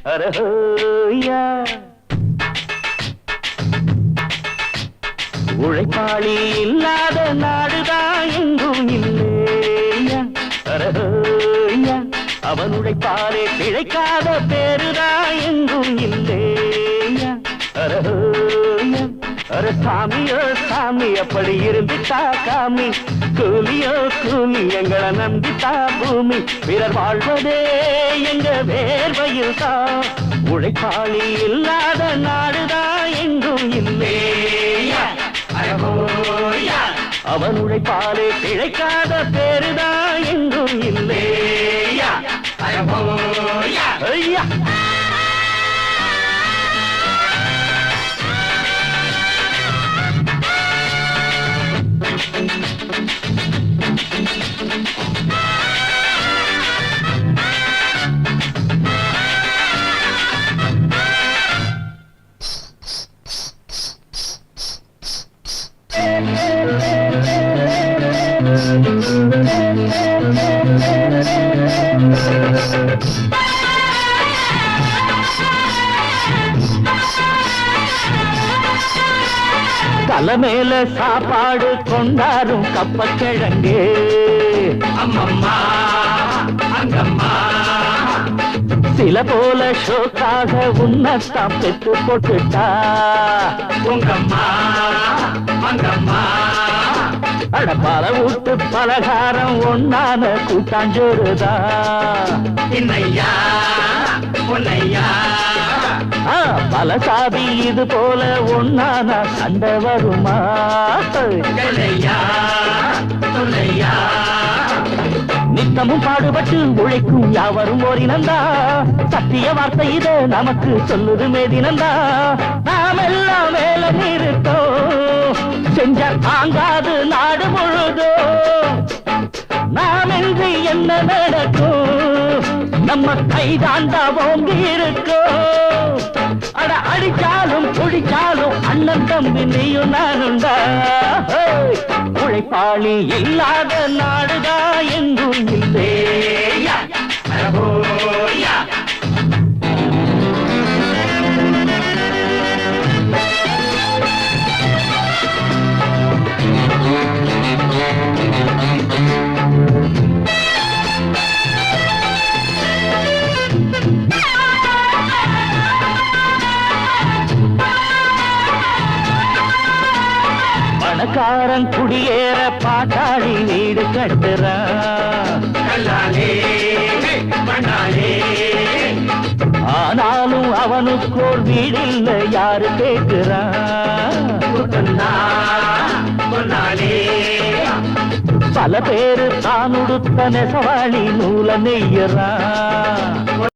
அரஹோயா உழைப்பாளி இல்லாத நாடுதான் எங்கும் இல்லையா அரஹோயா அவன் உழைப்பாலே பிழைக்காத பேருதான் எங்கும் இல்லையா அரஹோயா அர சாமியோ சாமி அப்படி இருந்துட்டா காமி கூலியோ கூலி எங்களை நம்பித்தா பூமி பிறர் வாழ்வதே எங்க வேர்வையில் தான் உழைப்பாளி இல்லாத நாடுதான் எங்கும் இல்லையா அவன் உழைப்பாலே பிழைக்காத பேருதான் எங்கும் இல்லையா ஐயா தலைமையில சாப்பாடு கொண்டாரும் கப்பக்கிழங்கு அம்மம்மா அங்கம்மா சில போல ஷோக்காக உன்னத்தான் பெற்று போட்டுட்டா உங்கம்மா அங்கம்மா அட பல வீட்டு பலகாரம் ஒன்னான கூட்டாஞ்சோறுதா இன்னையா பொன்னையா பல சாதி இது போல ஒன்னான சண்டை வருமா நித்தமும் பாடுபட்டு உழைக்கும் யாவரும் ஓரினந்தா சத்திய வார்த்தை இத நமக்கு சொல்லுது மேதினந்தா நாம் எல்லாம் வேலை நிறுத்தோம் செஞ்ச தாங்காது நாடு முழுதோ நாம் என்று என்ன நடக்கும் நம்ம கைதாண்டா ஓங்கி இருக்கோ அட அடிச்சாலும் குடிச்சாலும் அண்ணன் தம்பி நீயும் நானுண்டா உழைப்பாளி இல்லாத நாடுதா எங்கும் இல்லையா பணக்காரன் குடியேற பாட்டாளி வீடு கட்டுறான் ஆனாலும் அவனுக்கோர் வீடில்ல யாரு கேட்கிறான் பல பேரு தான் உடுத்த நெசவாளி நூல நெய்யறான்